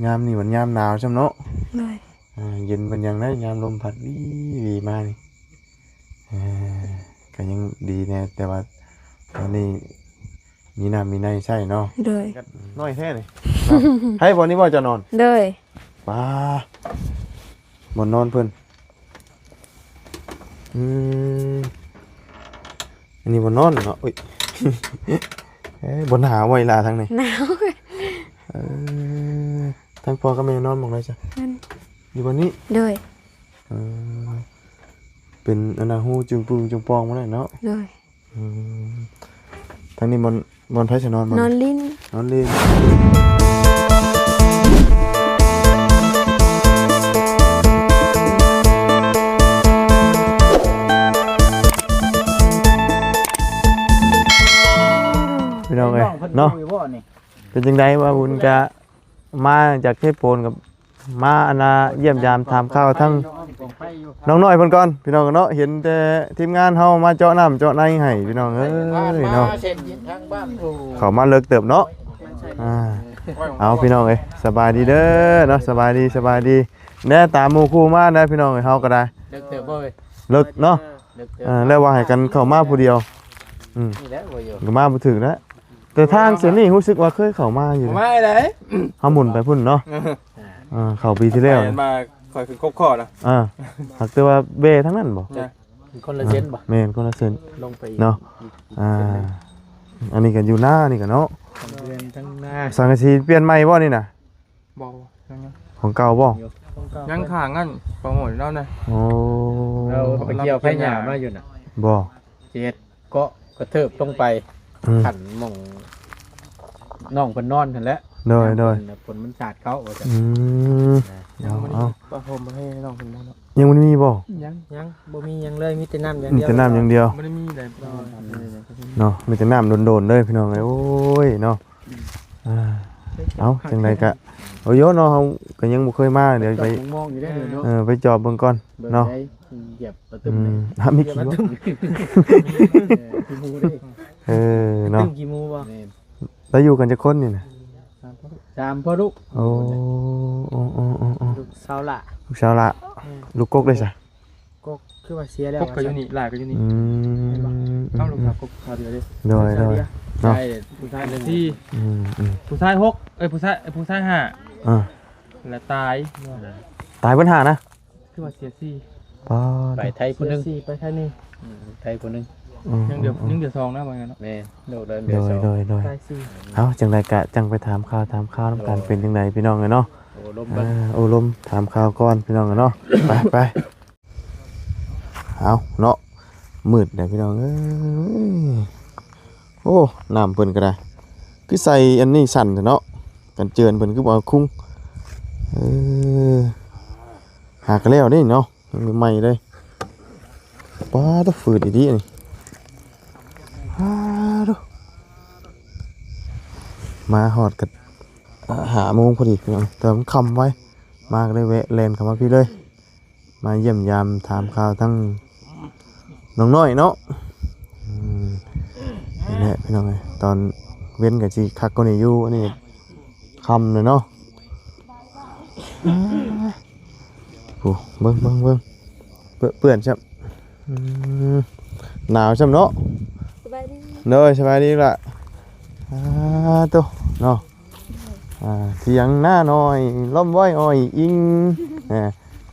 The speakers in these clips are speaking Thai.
ยามนี่มันยามหนาวจำเนาะเลยเย็นมันยังได้ยามลมพัดวีมานี่อ่าก็ยังดีแน่แต่ว่าตอนนี้มีน้ำมีในใช่เนาะเลยน้อยแท้เลยให้บอนี้ว่าจะนอนเลย ป้าบนนอนเพิ่นอืมอันนี้บนนอนเนาะอุ้ย บนหาไว้ลาทางไหนหนาว เออทั้งพ่อก็ไม่นอนมองเลยจ้ะอยู่บนนี้เลยเออเป็นอันนาหูจุงปุงจุงปองมาเลยเนาะเลยทั้งนี้บนไผจะนอนนอนลิ้นนอนลิ้นพี่น้องเอ้ยเนาะเป็นจังไดว่าบุญกะมาจากเทพโพนกับมาอันน่ะเยี่ยมยามถามข้าวทั้งน้องน้อยเพิ่นก่อนพี่น้องเนาะเห็นแต่ทีมงานเฮามาเจาะน้ำเจาะในให้พี่น้องเอ้ยเนาะเขามาเลิกเติบเนาะเอาพี่น้องเอ้ยสบายดีเด้อเนาะสบายดีแน่ตามหมู่คู่มาได้พี่น้องเอ้ยเฮาก็ได้เลิกเติบบ่เอ้ยเลิกเนาะแล้วว่าให้กันเข้ามาผู้เดียวนี่แหละบ่อยู่ก็มาบ่ถึงแล้วแต่ทางเสียนี่รู้สึกว่าเคยเข้ามาอยู่ไม่ได้เฮาหมุนไปพุ่นเนาะเข้าปีที่แล้วมาคอยขึ้นคอนะหักแต่ว่าเบทั้งนั้นบ่คนละเส้นบ่แม่นคนละเส้นลงไปเนาะอันนี้ก็อยู่หน้านี่ก็เนาะเรียนทั้งหน้าสังกะสีเปลี่ยนใหม่บ่นี่น่ะบ่ของเก่าบ่ยังข้างงั้นโปรโมทแล้วนะโอ้เราไปเกี่ยวไผหญ้ามาอยู่น่ะบ่เจ็ดก็กระเทิบลงไปขันหม่องน้องเพิ่นนอนนั่นแหละโดยฝนมันสาดเขาว่าจังเอาป้าผมมาให้น้องเพิ่นนอนยังบ่มีบ่ยังบ่มียังเลยมีแต่น้ำอย่างเดียวมีแต่น้ำอย่างเดียวบ่ได้มีได้เนาะมีแต่น้ำโดนๆเลยพี่น้องเอ้ยโอ้ยเนาะเอาจังไดก็โอ้ยเนาะเฮาก็ยังบ่เคยมาเดี๋ยวไปมองอยู่ได้เนาะไปจอบเบิ่งก่อนเนาะเหยียบประตูมีกี่บ่เนาะกี่โมงบ่แล้วอยู่กันจักคนนี่น่ะ3พ่อลูกโอ้ลูกสาวละลูกสาวละลูกกกเลยจ้ะกกคือว่าเสียแล้วกกก็อยู่นี่หลายก็อยู่นี่เข้าลูกสาวกกพอดีเลยโดยเนาะใช่ผู้ชายที่ผู้ชาย6ผู้ชาย5แล้วตายเพิ่น5นะคือว่าเสีย4ไปไทยคนนึงไปไทยนี่ไทยคนนึงยังเดี๋ยว2นะว่างั้นเนาะแม่โดดเดี๋ยว2โดยเอ้าจังไดก็จังไปถามข่าวนำกันเป็นจังไดพี่น้องเนาะโอ้ลมถามข่าวก่อนพี่น้องเนาะไปเอาเนาะมืดเลยพี่น้องเอ้ยโอ้น้ำเพิ่นก็ได้คือใส่อันนี้สั่นเนาะกันเจิญเพิ่นคือบ่คุ้งหากแล้วนี่เนาะใหม่เลยป้าต้องฝืดอีดีนี่มาหอดกัน5 โมงพอดีพี่น้องแต่มันค่ำไว้มาก็เลยแวะแลนเข้ามาพี่เลยมาเยี่ยมยามถามข่าวทั้งน้องน้อยเนาะนี่แหละพี่น้องตอนเว้นกับจีคักก็นี่อยู่นี่คำเลยเนาะโอ้เบิ่งเปื่อนใช่หนาวใช่เนาะสบายดีสบายดีละตัวเนาะเถียงหน้าน้อยล้มไว้อ้อยอิง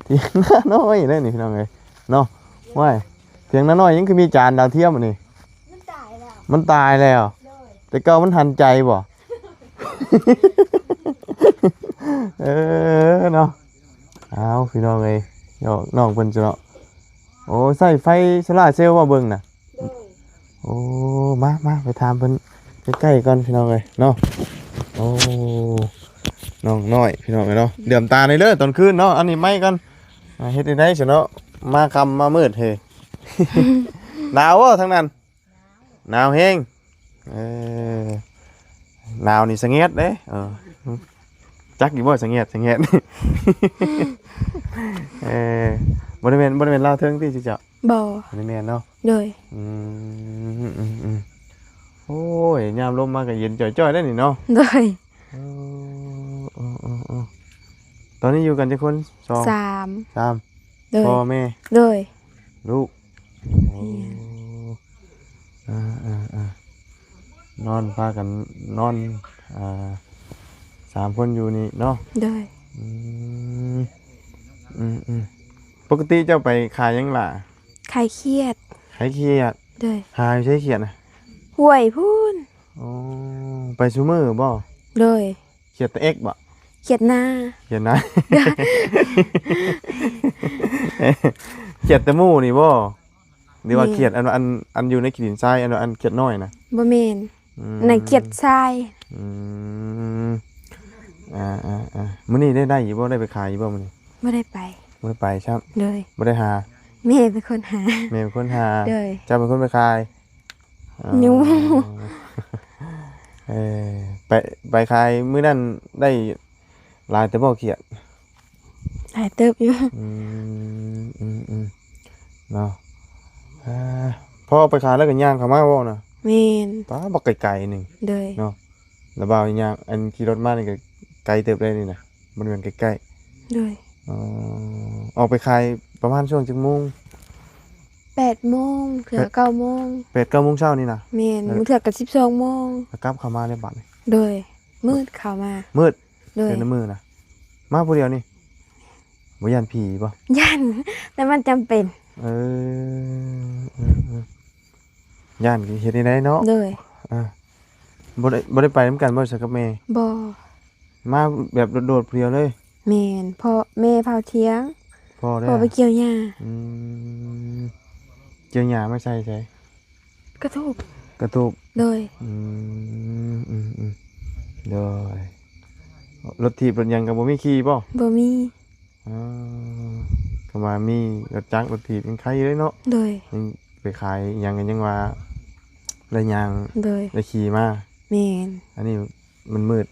เถียงหน้าน้อยเลยนี่พี่น้องเนาะว้ายเถียงหน้าน้อยยังคือมีจานดาวเทียมนี่มันตายแล้วแต่เก่ามันหันใจบ่เนาะเอาพี่น้องน้องเพิ่นจะเนาะโอ้ใส่ไฟโซล่าร์เซลล์ว่าเบิ่งน่ะโอ้มาไปถามเพิ่นใกล้ๆก่อนพี่น้องเนาะโอ้น้องน้อยพี่น้องเนาะเดือมตาในเด้อตอนคืนเนาะอันนี้ไม่กันเฮ็ดได้สิเนาะมาค่ำมามืดเฮ้หนาวบ่ทั้งนั้นหนาวแฮงหนาวนี่สะเงียดเด้จักอยู่บ่สะเงียดบ่ได้แม่นลาวเทิงติสิเจ้าบ่ได้แม่นเนาะเลยโอ้ยยามลมมาก็เย็นจ่อยๆได้นี่เนาะเลย ตอนนี้อยู่กันจักคนสอง สาม สาม โดย พ่อแม่ โดย ลูกโอ้อ่านอนพากันนอนสามคนอยู่นี่เนาะ โดย อืมปกติเจ้าไปขายหยังล่ะ ใครเครียด ขายเขียด โดย หายใช้เขียดนะ ห่วยพูน อ๋อไปซูมือบ่ โดย เขียดตะเอ็กบ่ เขียดหน้า เขียดนะ เขียดตะหมู่นี่บ่หรือว่าเขียดอันอยู่ในขีดินทรายอันเขียดน้อยนะ บ่แม่น อืม นั่นเขียดทราย อืมมื้อนี้ได้อยู่บ่ได้ไปขายอยู่บ่มื้อนี้ บ่ได้ไป บ่ได้ไปครับ โดย บ่ได้หา แม่เป็นคนหา แม่เป็นคนหา โดย เจ้าเป็นคนไปขายอ๋อ อยู่ เออไปขายมื้อนั้นได้หลายแต่บ่เขียด หลายเติบอยู่ เนาะพอไปขายแล้วก็ย่างเข้ามาบ่น่ะ แม่น ป้าบักไกลๆหนึง โดย เนาะแล้วบ่าวย่างอันขี่รถมานี่ก็ไกลเติบได้นี่น่ะมันเหมือนใกล้ โดย ๆออกไปขายประมาณช่วงจักโมง 8 โมงถึง9 โมง 8-9 โมงเช้านี่น่ะ แม่นมื้อเทื่อก็12 โมง แล้วกลับเข้ามาในบัดนี่ โดย มืดเข้ามา มืด โดย เดินในมือน่ะมาผู้เดียวนี่บ่ย่านผีบ่ ยันแต่มันจำเป็น เออย่านเฮ็ดได้เนาะ โดย บ่ได้ไปนำกันบ่สักกับแม่ บ่ มาแบบโดดๆเพลียวเลย แม่นพ่อแม่เผาเที่ยง พอได้ พ่อไปเกี่ยวหญ้า อืมเจียวหญ้าไม่ใช่ใช่ กระทุก กระตุก โดย โดยรถถีบรถหยังก็บ่มีขี่ป่ะ บ่มี ก็มามีรถจักรรถถีบยังใครเลยเนาะ โดย ยังไปขายหยังกันยังว่าเลยยาง โดย เลยขี่มา แม่น อันนี้มันมืด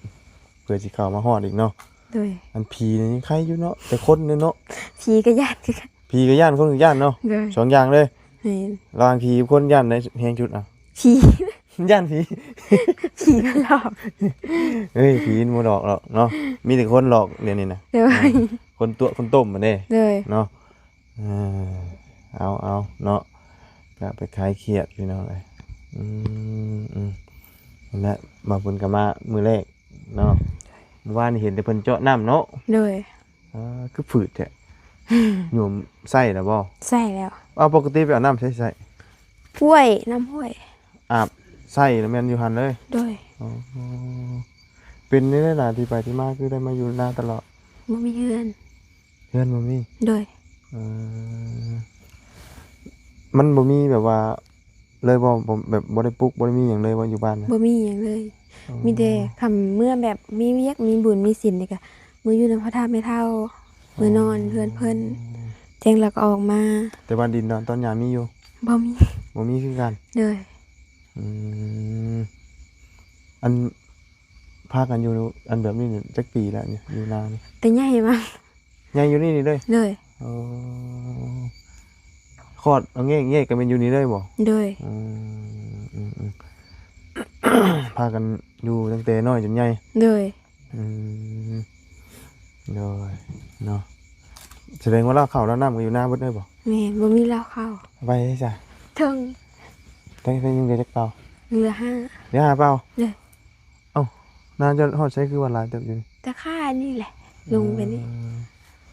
เพื่อสิเข้ามาฮอดอีกเนาะ โดย อันผีนี่ยังใครอยู่เนาะแต่คนเนี่ยเนาะ ผีก็ญาติคือกัน ผีกับย่านคนกับย่านเนาะ โดย สองอย่างเลย แม่น ระหว่างผีกับคนย่านในแฮงจุดอ่ะ ผี ย่านผี ผีก็หลอก เฮ้ยผีมันบ่หลอกหรอกเนาะมีแต่คนหลอกเดี๋ยวนี้นะ โดย คนตัวคนต้มมันเด้ โดย เนาะเออเอาเนาะก็ไปขายเครียดพี่น้องเลยนั่นแหละมาบุญกับมามือแรกเนาะเมื่อวานนี่เห็นแต่เพิ่นเจาะน้ำเนาะ โดย คือฝืดแท้โยมไส้แล้วบ่ ใส่แล้ว เอาปกติไปเอาน้ำใส่ ห้วยน้ำห้วย อาบไส้แล้วแม่นอยู่หันเลย โดย อ๋อเป็นนี่ได้หลายที่ไปที่มาคือได้มาอยู่หน้าตลอด บ่มีเฮือน เพื่อนบ่มี โดย เออมันบ่มีแบบว่า เลยบ่ผมแบบบ่ได้ปลุกบ่ได้มีหยังเลยว่าอยู่บ้านนะ บ่มีหยังเลย มีแต่คำเมื่อแบบมีเวียกมีบุญมีศีลนี่ก็มื้ออยู่นำพระธาตุไม่เท่ามื้อนอนเพื่อนเพิ่นเที่ยงแล้วก็ออกมา แต่บ้านดินตอนยามมีอยู่ บ่มี บ่มีคือกัน โดย อืมอันพากันอยู่อันแบบนี้นี่จักปีแล้วเนี่ยอยู่นานนี่ แต่ใหญ่มาก ยังอยู่นี่เลย โดย อ๋อคลอดเอาเงี้ยๆก็เป็นอยู่นี่เลยบ่ โดย พากันอยู่ตั้งแต่น้อยจนใหญ่ โดย โดยเนาะแสดงว่าเราเข้าแล้วน้ำก็อยู่หน้าเบิดได้บ่ แม่นบ่มีเหล้าเข้า ไปจ้ะ ถึง ได้ยังเดียวจักเปล่า เหลือ เดี๋ยวหาเปล่า 5เลย น่าจะฮอดใช้คือวันหลายเติบอยู่นี่ แต่ค่านี่แหละลงไปนี่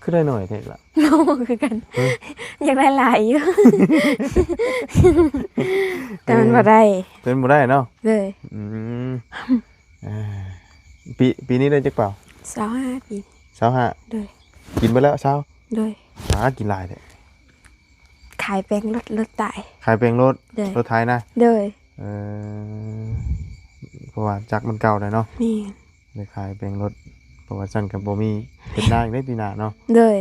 คือได้หน่อยเท่ละ ลงคือกัน อยากได้หลายอยู่ แต่มันบ่ได้ เป็นบ่ได้เนาะ เลย อ่าปีนี้ได้จักเปล่า 25 ปี 25 โดย กินไปแล้วเช้า โดย กินหลายแท้ ขายแป้งรถตาย ขายแปลงรถ โดย รถไถนะ โดย เออเพราะว่าจักรมันเก่าเลยเนาะ นี่ เลยขายแปลงรถเพราะว่าซั่นก็บ่มีเฮ็ดนาอีกได้ปีหน้าเนาะ โดย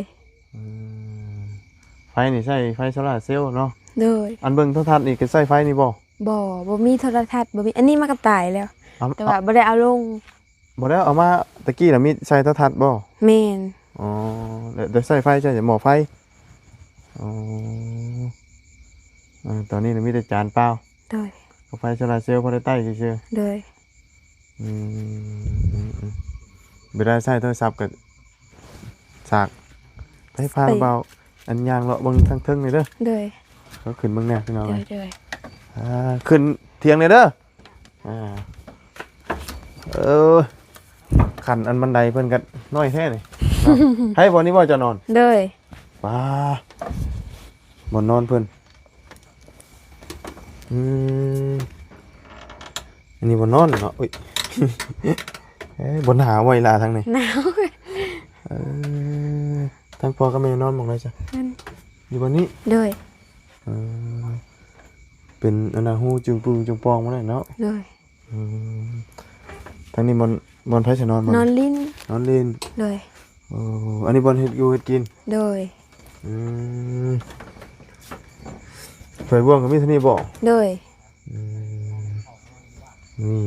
ไฟนี่ใช้ไฟโซลาร์เซลล์เนาะ โดย อันเบิ่งโทรทัศน์นี่ก็ใช้ไฟนี่บ่ บ่มีโทรทัศน์บ่มีอันนี้มากับตายแล้ว เอา แต่ว่าบ่ได้เอาลง บ่ได้เอามาตะกี้น่ะมีใช้โทรทัศน์บ่ แม่น อ๋อเดี๋ยวใช้ไฟใช้หม้อไฟอ๋อตอนนี้น่ะมีแต่จานเปล่า โดย กับไฟโซลาร์เซลล์พอได้ใต้ซื่อ โดย ๆเวลาใช้โทรศัพท์ก็ สากไปพาเบาอันยางเลาะเบิ่งทางเทิงนี่เด้อ โดย เขาขึ้นเบิ่งแน่พี่น้อง โด เอ้ ย ย โดย ขึ้นเถียงเลยเด้อเออขันอันบันไดเพิ่นกันน้อยแท้นี่ ให้บ่นี้ว่าจะนอน โดย ว้าบ่นอนเพิ่นอันนี้บ่นอนเนาะอุ้ย บ่หาไว้ล่ะทางนี้ หนาว ทางพ่อกับแม่นอนหม่องใดจ้ะ มัน อยู่บ่นี้ โดย เป็นอันน่ะฮู้จึงปึงจึงปองมาได้เนาะ โดย ทางนี้บอนไผสินอนบ่ นอนลิ้น นอนเล่น โดย อันนี้บอนเฮ็ดอยู่เฮ็ดกิน โดย ไฟบ่วงก็มีเท่านี้บ่ โดย นี่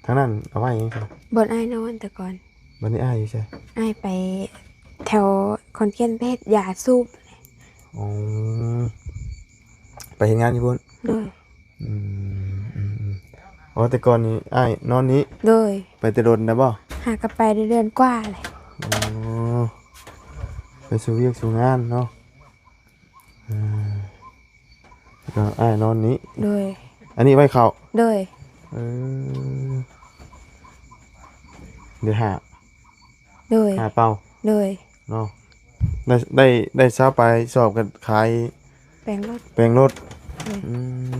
ทางนั้นเอาไว้ยังไง บนอ้ายนอนแต่ก่อน บัดนี้อ้ายอยู่ใช่ อ้ายไปแถวคอนเทนเพชรยาสูบ อ๋อไปเฮ็ดงานอยู่พุ่น โดย อ๋อแต่ก่อนนี้อ้ายนอนนี้ โดย ไปแต่โดนนะบ่ หากลับไปได้เดือนกว่าเลย อ๋อไปสู่เวียกสู่งานเนาะแล้วก็อ้ายนอนนี้ โดย อันนี้ไว้เข้า โดย เดี๋ยวหา โดย หาเป่า โดย เนาะได้ซาไปสอบกันขาย แปลงรถ แปลงรถ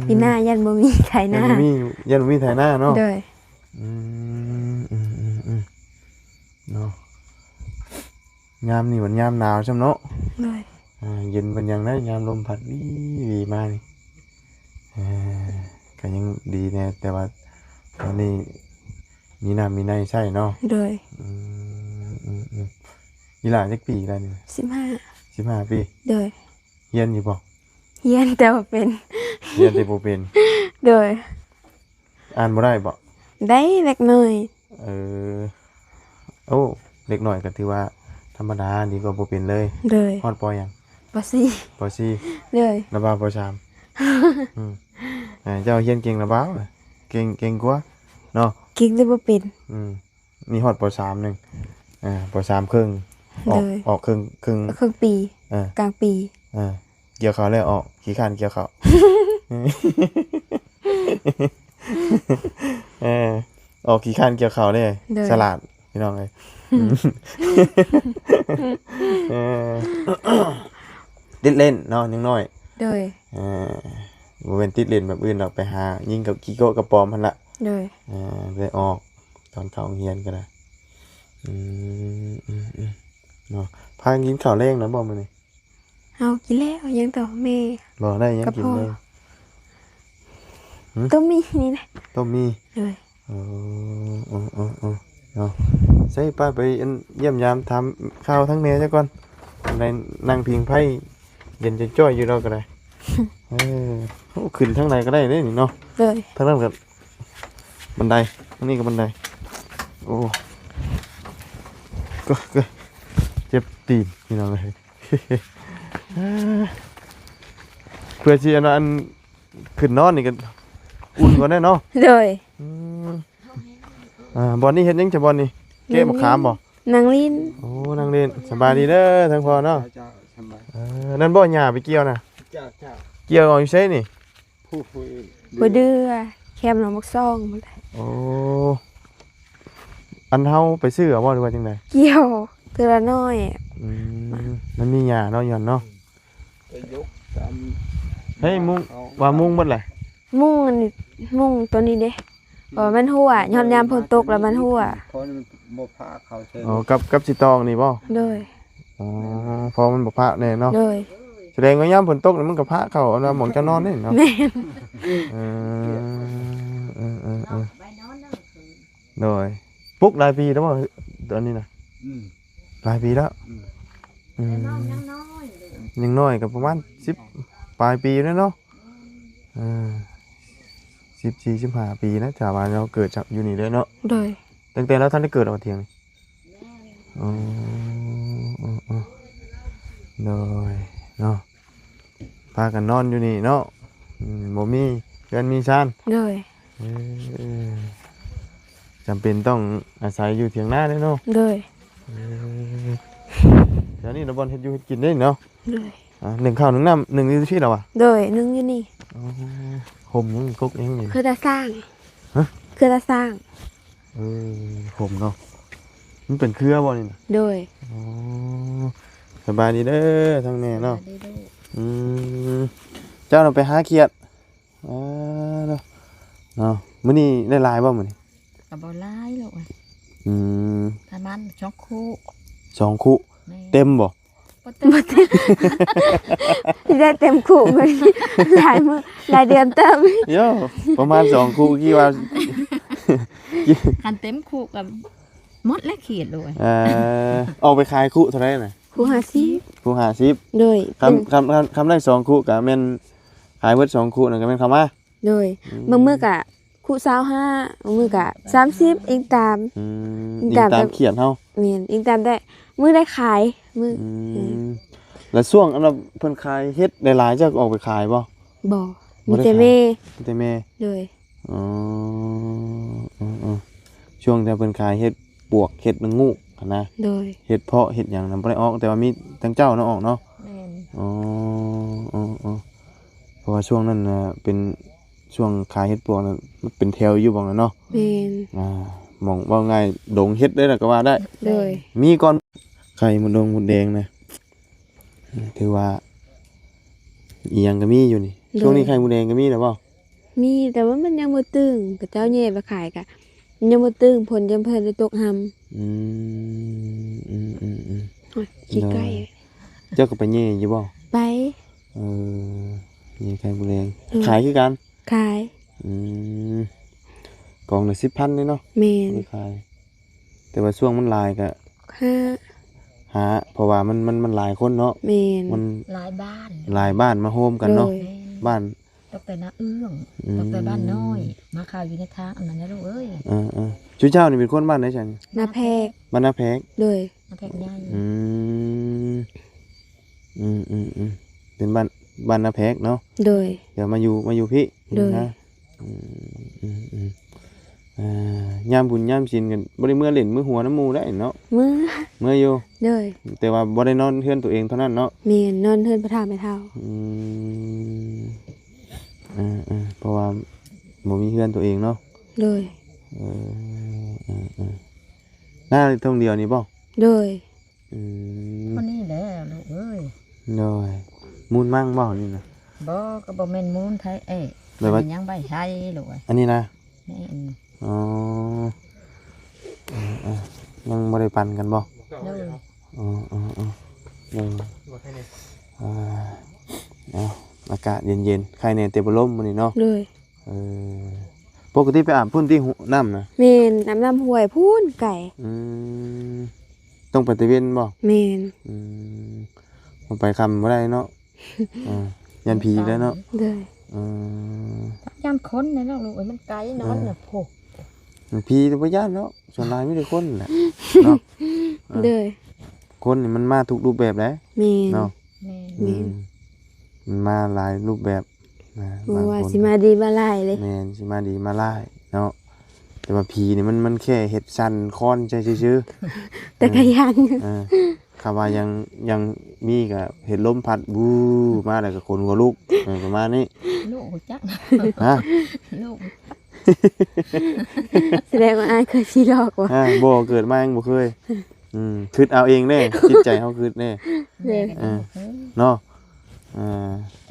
ปีหน้ายันบ่มีใครห ยั น้า ยันมีถ่ายหน้าเนาะ โดย เนาะยามนี่มันยามหนาวช่ำเนาะ โดย เย็นมันยังได้ยามลมพัดวีมานี่ก็ยังดีแน่แต่ว่าตอนนี้มีน้ำมีในใช่เนาะ โดย อีหลานจักปีแล้วนี่ 15 15 ปี โดย เฮียนอยู่บ่ เฮียนแต่ว่าเป็น เฮียนแต่บ่เป็น โดย อ่านบ่ได้บ่ ได้เล็กน้อย โอ้เด็กหน่อยก็ถือว่าธรรมดาดีกว่าบ่เป็นเลย โดย ฮอดปอหยัง บ่ซี่ ปอสี่ โดย ระบาปอสาม เจ้าเฮียนเก่งระบาเก่งกว่าเนาะ กิ๊กได้บ่เป็น มีฮอดปอสามนึงปอสามครึ่งออกครึ่ง ครึ่งปี กลางปี เกี่ยวเขาแล้วออกขี้ข้านเกี่ยวเขาออกขี้ข้านเกี่ยวเขาเลยฉลาดพี่น้องเลยติดเล่นเนาะยังน้อย โดย บ่เป็นติดเล่นแบบอื่นดอกไปหายิงกับกิโก้กับปอมพันละ โดย ได้ออกตอนเข้าโรงเรียนก็ได้เนาะพากินข้าวแรงนะบ่มื้อนี้ เอากินแล้วยังต่อแม่ บ่ได้ยังกินเลย ต้มมีนี่นะ ต้มมี โดย เนาะใส่ป้าไปเยี่ยมยามทำข้าวทั้งแม่ซะก่อนได้นั่งพิงไผเย็นจะจ้อยอยู่ดอกก็ได้ขึ้นทางไหนก็ได้เด้นี่เนาะ โดย ทางนั้นก็บันไดทางนี้ก็บันไดโอ้ก็เจ็บตีนพี่น้องเลย เพื่อที่อันขึ้นนอนนี่กันอุ่นกว่าแน่เนาะ โดย บอลนี่เห็นยังจะบอลนี่เก็บมะขามบ่ นางลิน โอ้นั่งเล่นสบายดีเด้อทั้งพอเนาะนั่นบ่หญ้าไปเกี่ยวนะเกี่ยวเอาอยู่ใช่นี่ บ่เดือแคมหนองบักซองหมดเลย โอ้อันเฮาไปซื้อเอาบ่หรือว่าจังได เกี่ยวเทื่อละน้อย มันมีหญ้าเนาะย้อนเนาะเฮ้ยมุงว่ามุงเบิดแหละ มุ้งอันนี้มุ้งตัวนี้เด้มันหัวยามฝนตกแล้วมันหัว คนบ่พาเขาเชิญ อ๋อกับสิตองนี่บ่ โดย อ๋อพอมันบ่พระแน่เนาะ โดย แสดงว่ายามฝนตกนี่มันก็พระเข้าเอาหม่องจะนอนนี่เนาะ แม่น โดยปลุกหลายปีแล้วบ่ตอนนี้นะ หลายปีแล้วยังน้อยกับประมาณ10ปลายปีแล้วเนาะ14-15 ปีนะถ้าว่าเราเกิดจากอยู่นี่เลยเนาะ โดย ตั้งแต่แล้วท่านได้เกิดเอาเทียงนี่โดยเนาะพากันนอนอยู่นี่เนาะบ่มีเพื่อนมีชาน โดย จำเป็นต้องอาศัยอยู่เถียงหน้าเด้อเนาะ โดย เดี๋ยว นนี้เราบอลเฮ็ดอยู่เฮ็ดกินได้เนาะ โดย หนึ่งข้าวหนึ่งน้ำหนึ่งนี่ที่เราอ่ะ โดยนึ่งอยู่นี่ ห่มยังกุ๊กยังนี่ คือตาสร้าง ฮะ คือตาสร้าง ห่มเนาะมันเป็นเครือบ่นี่น่ะ โดย อ๋อสบายดีเด้อทั้งแม่เนาะอืมเจ้าเราไปหาเขียดเนาะเนาะมื้อนี้ได้หลายบ่มื้อนี้ ก็บ่หลายหรอก อืม ประมาณ2คู่ 2คู่ แม่ เต็มบ่ บ่เต็ม ได้เต็มขู่มัน หลายมื้อหลายเดือนเติม โยประมาณ2คู่กี่ว่า คันเต็มคู่ก็หมดแล้วเขียดเลย เอาไปขายคู่เท่าไหร่น่ะ ขู่หาซิ คู่50 โดย คำได้2คู่ก็แม่นขายเบิด2คู่นั่นก็แม่นคำว่า โดยบางมื้อก็ขู่25บางมื้อก็30อีกตาม ยิงตามเขียนเฮา แม่นอีกตามได้มื้อได้ขายมื้อ แล้วช่วงอันนั้นเพิ่นขายเฮ็ดได้หลายๆจะออกไปขายบ่ บ่ บ่ มี ได้ แต่ ขาย แม่ แต่แม่ โดย อ๋อช่วงที่เพิ่นขายเฮ็ดปวกเฮ็ดนางงูหันนะ โดย เฮ็ดเพาะเฮ็ดหยังนำบ่ได้ออกแต่ว่ามีทั้งเจ้าเนาะออกเนาะ แม่น อ๋อเพราะว่าช่วงนั้นน่ะเป็นช่วงขายเฮ็ดปวกนั้นมันเป็นแถวอยู่บ่นั่นเนาะ แม่น มองว่าง่ายดงเฮ็ดได้ล่ะก็ว่าได้ โดย มีก่อนไข่มดแดงนะถือว่าอีหยังก็มีอยู่นี่ช่วงนี้ไข่มดแดงก็มีแล้วบ่ มีแต่ว่ามันยังบ่ตึงกับเจ้าแย่ไปขายกะมันยังบ่ตึงผลจำเพิ่นได้ตกหำ อืม โอ้ยขี้ไก่ เจ้าก็ไปแย่อยู่บ่ ไป เออนี่ไข่มดแดงขายคือกัน ขาย อืมกล่องละ10,000เลยเนาะ แม่น ไปขาย แต่ว่าช่วงมันหลายก็ ค่า หาเพราะว่ามันหลายคนเนาะ แม่น มัน หลายบ้าน หลายบ้านมาโฮมกันเนาะ โดย แม่น บ้าน ตกแต่นาเอื้องตกแต่บ้านน้อย มาข่าวอยู่ในทางอันนั้นนะลูกเอ้ย จุเจ้านี่เป็นคนบ้านไหนฉัน หน้าแพก บ้านนาแพก โดย น้ำแพงใหญ่ เป็นบ้านนาแพกเนาะ โดย เดี๋ยวมาอยู่พี่ โดย นะยามบุญยามศีลกันบ่ได้เมื่อเล่นมื้อหัวน้ำหมู่ได้เนาะ มื้อ เมื่ออยู่ โดย แต่ว่าบ่ได้นอนเฮือนตัวเองเท่านั้นเนาะ แม่นนอนเฮือนพระธาตุไม่เท่า เพราะว่าบ่มีเฮือนตัวเองเนาะ โดย หน้าท่องเดียวนี่บ่ โดย คนนี้แหละลูกเอ้ย โดยมูลมั่งบ่นี่นะ บ่ก็บ่แม่นมูลไทยแบบว่า มันยังใบไทยลูกเอ้ย อันนี้นะ แม่น อ๋อยังบ่ได้ปั่นกันบ่ โดย ยังเอาอากาศเย็นๆใครเนี่ยเตะบอลล่มมื้อนี้เนาะ โดย ปกติไปอาบพุ่นที่น้ำนะ แม่นน้ำห้วยพูนไก่ ต้องไปตะเวนบ่ แม่น มันไปคำบ่ได้เนาะยันผีแล้วเนาะ โดย ย่านคนนี่ลูกเอ้ยมันไกลนอนน่ะโพ ผีตัวบ่ย่านเนาะส่วนหลายมีแต่คนแหละเนาะ โดย คนนี่มันมาทุกรูปแบบแหละ แม่น เนาะ แม่น แม่น มันมาหลายรูปแบบบาง ว่า คน สิมาดีมาหลายเลย แม่นสิมาดีมาร้ายเนาะแต่ว่าผีนี่มันแค่เฮ็ดสั่นค้อนใจซื่อ แต่ก็ยัง คำว่ายังมีก็เห็นลมพัดบูมาแล้วก็คนหัวลุกประมาณนี้ ลูกรู้จัก ฮะ ลูก แสดงว่าอายเคยสิหลอกว่ะ บ่เกิดมายังบ่เคยคิดเอาเองแน่จิตใจเฮาคิดแน่ แม่ก็บ่เคย เนาะ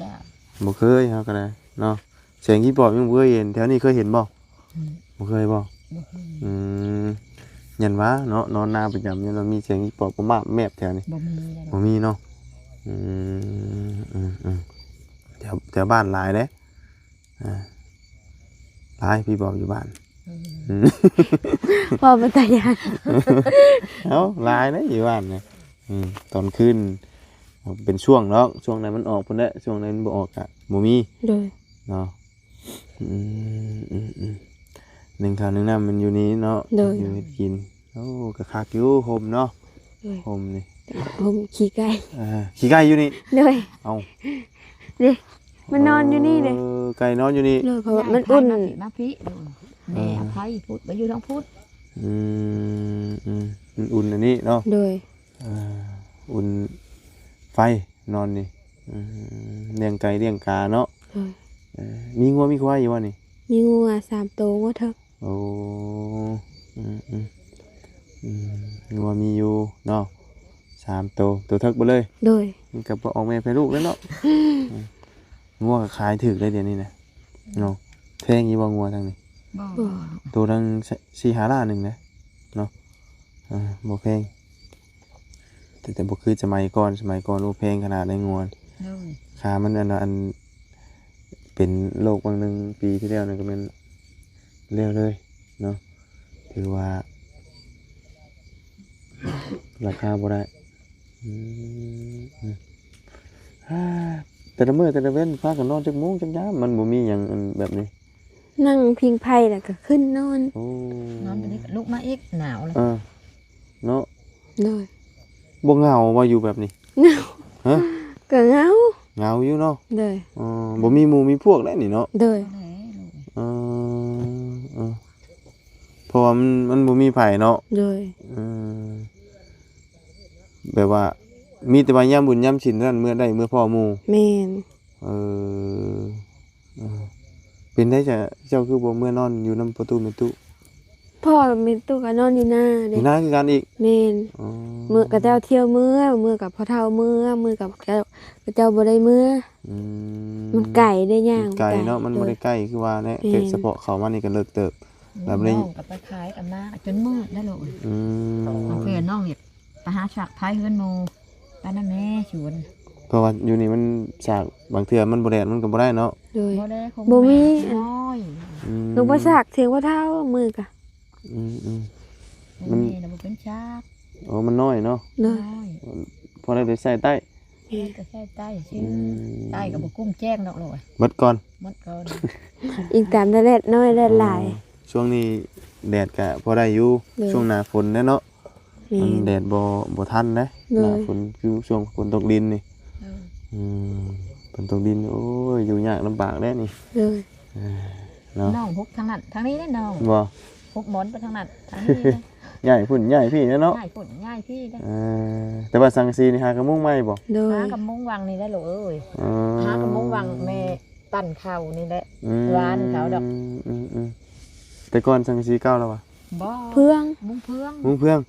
จ้ะ บ่เคยเฮาก็ได้เนาะแสงกี่ปอบยังบ่เคยเห็นแถวนี้เคยเห็นบ่บ่เคยบ่ บ่เคย ยันว่าเนาะนอนนาประจำยันว่ามีเสียงกี่ปอบประมาแมบแถวนี้ บ่มีเลย บ่มีเนาะแถวบ้านหลายเด้หลายพี่บอกอยู่บ้าน พ่อมันตายาน เอ้าหลายเด้อยู่บ้านเนี่ยตอนคืนเป็นช่วงเนาะช่วงไหนมันออกพุ่นแหละช่วงไหนมันบ่ออกอะบ่มี โดย เนาะหนึ่งข้าวหนึ่งน้ำมันอยู่นี้เนาะอยู่ให้กินโอ้ก็คักอยู่ห่มเนาะห่มนี่ ผมขี้ไก่ ขี้ไก่อยู่นี่ โดย เอา เด้มันนอนอยู่นี่เด้ ไก่นอนอยู่นี่ เลยเพราะว่ามันอุ่น มาพี่แม่อภัยพูดไปอยู่ทั้งพูด มันอุ่นอันนี้เนาะ โดย อุ่น ไฟนอนนี่เลี้ยงไก่เลี้ยงกาเนาะ โดย มีงัวมีควายอยู่วะนี่ มีงัว3ตัวงัวเถิก โอ้อืมอืมอืมงัวมีอยู่เนาะ3ตัวเทิกบ่เลย โดย มันก็บ่ออกแม่ไปลูกแล้วเนาะงัวก็ขายถึกเลยเดี๋ยวนี้นะเนาะแพงอีบ่งัวทางนี้ บ่ บ่ ตัวทั้ง4-5 ล้านหนึงนะเนาะบ่แพงแต่บ่คือสมัยก่อนโอ้แพงขนาดได้งัว เลย ค่ามันอันเป็นโรคบางหนึงปีที่แล้วนั่นก็แม่นเร็วเลยเนาะถือว่าราคาบ่ได้ฮ่าแต่ละมื้อแต่ละเว้นพากันนอนจักโมงจักยามมันบ่มีหยังอันแบบนี้ นั่งพิงไผ่แล้วก็ขึ้นนอน โอ้ นอนอยู่นี่ก็ลุกมาอีกหนาวเลย เนาะ โดย บ่เหงาว่าอยู่แบบนี้ เหงา ฮะ ก็เหงา เหงาอยู่เนาะ โดย บ่มีหมู่มีพวกแล้วนี่เนาะ โดย แหละลูก เอเพราะว่ามันบ่มีไผเนาะ โดย แบบว่ามีแต่ว่ายามบุญยามศีลเท่านั้นเมื่อได้เมื่อพ่อหมู่ แม่น เออเป็นได้จะเจ้าคือบ่เมื่อนอนอยู่นำประตูแม่ตุ พ่อแม่ตู้ก็นอนอยู่หน้า อ เด้ ยู่หน้าคือกันอีก แม่น อ๋อ มื้อก็เจ้าเที่ยวมื้อกับพ่อเฒ่ามื้อกับเจ้าบ่ได้มื้อ อืม มันไก่ได้ย่าง ไกลเนาะมันบ่ได้ใกล้คือว่าแน่แต่เฉพาะเขามานี่ก็เลิกเติบ แบบนี้ น้องกับไปขายกับมาจนมืดได้ลูก อืม เอาเพื่อนน้องเนี่ยไปหาฉากพายเฮือนโมไปนั่นแม่ชวน เพราะว่าอยู่นี่มันฉากบางเทื่อมันบ่แดดมันก็บ่ได้เนาะ โดย บ่ได้คง บ่มี น้อย อืม ลูกบ่ซักเถียงพ่อเฒ่ามื้อกะ อืม บ่มีแล้วบ่เป็นฉาก โอ้มันน้อยเนาะ โด น้ ย อย พอได้ไปใส่ใต้ ก็แค่ใต้ชื่อใต้ก็บ่กุ้มแจ้งดอกลูก เบิดก่อน หมดก่อน อีกตามได้เล็ดน้อยได้หลาย ช่วงนี้แดดก็พอได้อยู่ เลย ช่วงหน้าฝนเนาะ แม่ มัน น แดดบ่ทันนะ เลย หน้าฝนคือช่วงฝนตกดินนี่ เออ อืมฝนตกดินโอ้ยอยู่ยากลำบากแล้วนี่ โดย เนาะ น้องฮุกทางนั้นทางนี้ได้น้อง บ่ ฮุกหมอนไปทางนั้นทางนี้ได้ ใหญ่พุ่นใหญ่พี่เนาะ ง่ายปุ่นง่ายพี่ได้ แต่ว่าสังกะสีนี่หากระมุงไหม่บ่ โดย หากับมุ้งวังนี่ได้ลูกเอ้ย อ๋อ หากับมุ้งวังแม่ปั่นเข่านี่แหละ อืม ร้านเขาดอก อืมแต่ก่อนสังกะสีเก่าแล้ววะ บ่ เพื่อง มุ้งเพื่อง มุงเพื่อง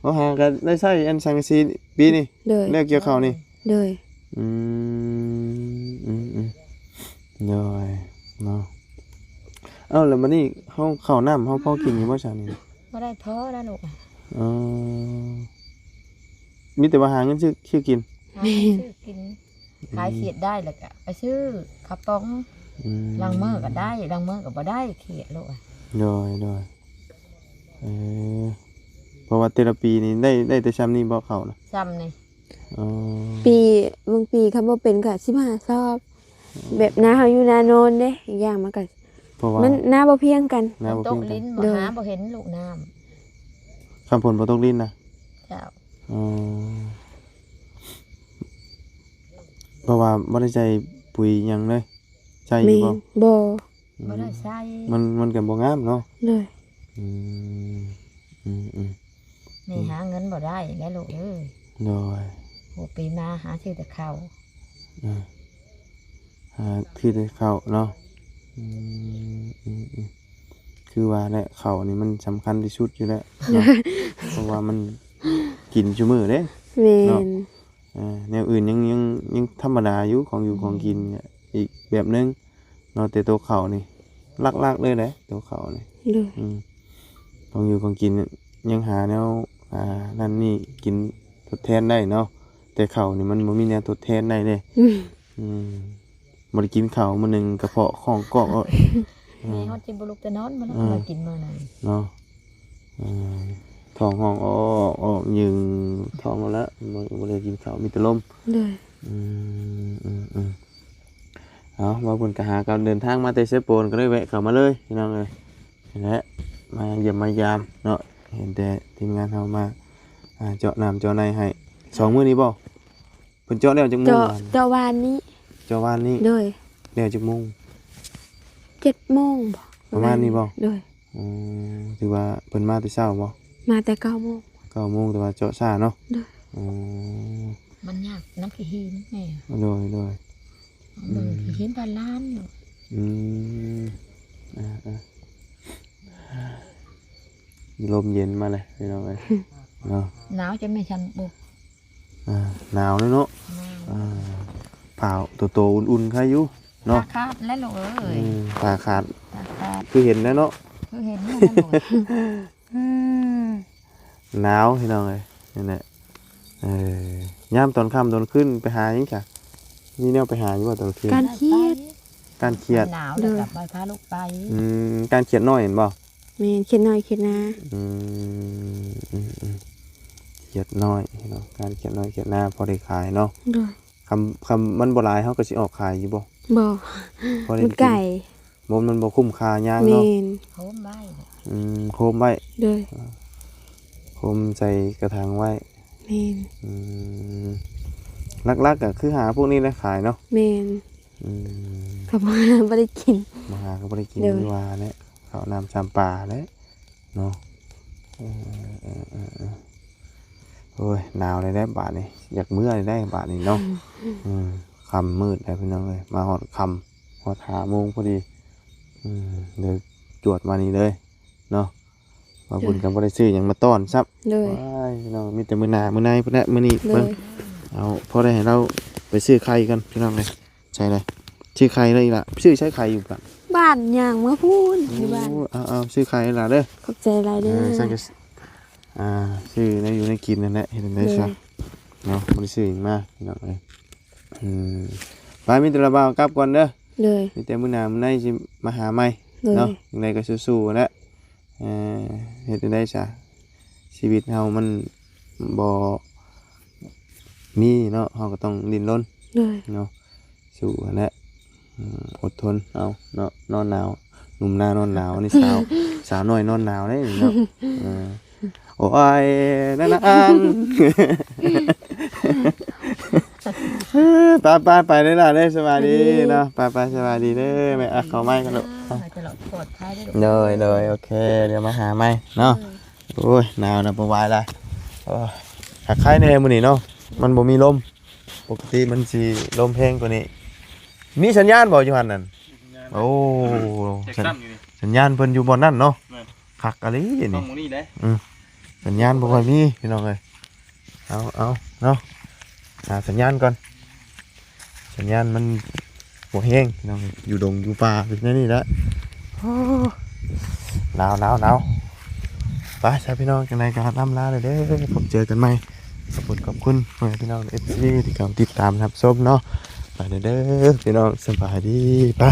เอาหาก็ได้ใช้อันสังกะสีปีนี่ โดย เลิกเกี่ยวข้าวนี่ โดย อืมย่อยเนาะเอ้าแล้วบัดนี้เฮาข้าวน้ำเฮาพอกินอยู่บ่ซั่นนี่ บ่ได้ท้อได้ลูก อ๋อมีแต่ว่าหาเงินชื่อกิน หาซื้อกินขายเขียดได้แล้วก็ไปซื้อข้าวป๋องล้างมือก็ได้ล้างมือก็บ่ได้เขียดลูก ย่อยเออเพราะว่าแต่ละปีนี่ได้แต่ซ้ำนี่บ่เข้านะ ซ้ำนี่ อ๋อ ปีบางปีคำว่าเป็นก็15ซอบ แบบหน้าเฮาอยู่หน้าโนนเด้อีกอย่างมันก็ เพราะว่า มันหน้าบ่เพียงกัน น้าบ่ ต เพี ก ยงกั ลิ้ น นบ่ เด้อ หาบ่เห็นลูกน้ำ คำผลบ่ตกลิ้นนะ เจ้า อ๋อเพราะว่าบ่ได้ใจปุ๋ยหยังเลยใช่อ แม่ ยู่บ่ นบ่ บ่ได้ใช้ มันก็บ่งามเนาะ เลย อืมอืม นี่หาเงินบ่ได้แล้วลูกเอ้ย ย่อย โหปีมาหาซื้อแต่ข้าว คือได้เข้าเนาะคือว่าแหละเข้านี่มันสำคัญที่สุดอยู่แล้วเนาะ เพราะว่ามันกินชั่วมื้อเด้ แม่น แนวอื่นยังธรรมดาอยู่ของอยู่ของกินเนี่ยอีกแบบนึงเนาะแต่ตัวเข้านี่ลักๆเลยแหละตัวเข้านี่ เลย ของอยู่ของกินยังหาแนวนั่นนี่กินทดแทนได้เนาะแต่เข้านี่มันบ่มีแนวทดแทนได้เลยบ่ได้กินข้าวมื้อหนึงกระเพาะของกอกเอา แม่ฮอดจิบ่ลุกแต่นอนมาแล้วมากินมื้อนั้น เนาะท้องห้องออกยึงท้องเอาละบ่ได้กินข้าวมีแต่ลม เลย เอาว่าเพิ่นก็หาการเดินทางมาแต่เซโปนก็เลยแวะเข้ามาเลยพี่น้องเอ้ยนั่นแหละมาเยี่ยมมายามเนาะเห็นแต่ทีมงานเฮามาเจาะน้ำเจาะในให้2มื้อนี้บ่เพิ่นเจาะแล้วจักโมง เจ้าวานนี้ เจาะวานนี้ เลย แล้วจักโมง 7 โมงบ่ ประมาณนี้บ่ เลย ถือว่าเพิ่นมาแต่เช้าบ่ มาแต่9 โมง 9 โมงแต่ว่าเจาะช้าเนาะ เด้อ อ๋อ มันยาก น้ำขี้หินแม่ โดยโดย เบิ่งขี้หินบ้านล้านอยู่ อืมลมเย็นมาเลยพี่น้องเอ้ยเนาะ หนาวจะไม่ชันบุก หนาวเลยเนาะ หนาว เผาโตๆอุ่นๆใครอยู่ ตา เนาะ ขาดแล้วลูกเอ้ย ตาขาด ตาขาด คือเห็นแล้วเนาะ คือเห็นแล้วลูก หนาวพี่น้องเอ้ยนี่แหละย่ามตอนค่ำตอนขึ้นไปหาหยังจ้ะมีแนวไปหาอยู่ว่าตอนคืน การเครียด การเครียด หนาวแล้วกลับไปพาลูกไป การเครียดน้อยเห็นบ่ แม่นเครียดน้อยเครียดนา เครียดน้อยเนาะการเครียดน้อยเครียดหน้าพอได้ขายเนาะ โดย คำมันบ่หลายเฮาก็สิออกขายอยู่บ่ บ่ พอได้ มันไก่ บ่มันบ่คุ้มค่ายาง แม่ เนาะ น โค้มใบ โคมไว้ โดย โคมใส่กระถางไว้ แม่น ลักๆก็คือหาพวกนี้แหละขายเนาะ แม่นก็บ่บ่ได้กิน มาหาก็บ่ได้กิน เด้อ ดีว่าแหละข้าวน้ำจำปลาแหละเนาะโอ้ยหนาวเลยได้บาดนี่อยากเมื่อยได้บาดนี่เนาะค่ำมืดแล้วพี่น้องเอ้ยมาฮอดค่ำฮอด5 โมงพอดีเดี๋ยวจวดมานี่เลยเนาะมาบุญกันบ่ได้ซื้อหยังมาต้อนซับ โดย ว้ายพี่น้องมีแต่มื้อหน้ามื้อในพุ่นแหละมื้อนี้ โด เบิ่ง ย เอาพอได้ให้เราไปซื้อไข่กันพี่น้องเลยใช่เลยซื้อไข่เลยอีกล่ะซื้อใช้ไข่อยู่ปะ บ้านย่างมาพูนอยู่บ้าน โอ้เอาซื้อไข่ล่ะเด้อ ขอบใจหลายเด้อ สั่งจะซื้อในอยู่ในกินนั่นแหละเห็นได้ซะเนาะบ่ได้ซื้อหยังมาพี่น้องเลยไปมีแต่ละบ่าวกลับก่อนเด้อ เลย มีแต่มื้อหน้ามื้อในสิมาหาใหม่ เลย เนาะจังไดก็สู้ๆแหละเฮ็ดได้ซะชีวิตเฮามันบ่มีเนาะเฮาก็ต้องดิ้นรน เลย เนาะสู้กันแหละอดทนเอาเนาะนอนหนาวหนุ่มหน้านอนหนาวนี่สาวน้อยนอนหนาวเลยเนาะโอ้ยนั่นนะอังไปได้ละได้สบายดีเนาะไปสบายดีเด้อแม่เข้าไม้กันลูก จะหลอดปลอดภัยได้ลูก เลยโอเคเดี๋ยวมาหาไม้เนาะโอ้ยหนาวนะบ่ไหวละหักไข่แน่มื้อนี้เนาะมันบ่มีลมปกติมันสิลมแรงกว่านี้มีสัญญาณบ่อยู่หั่นนั่นโอ้ เช็คซ้ำอยู่นี่ สัญญาณเพิ่นอยู่บ่นั่นเนาะ แม่น คักอะลิ ต้อ นี่ งหมู่นี่เด้ สัญญาณบ่ค่อยมีพี่น้องเอ้ยเอาเนาะหาสัญญาณก่อนสัญญาณมันบ่แฮงพี่น้องเอ้ยอยู่ดงอยู่ป่าแบบนี้แหละโอ้หนาวไปใช่พี่น้องจังไดก็ล่ำลาเลยเด้อผมเจอกันใหม่ขอบคุณพี่น้อง FC ที่กำลังติดตามรับชมเนาะไปเด้อพี่น้องสบายดีไป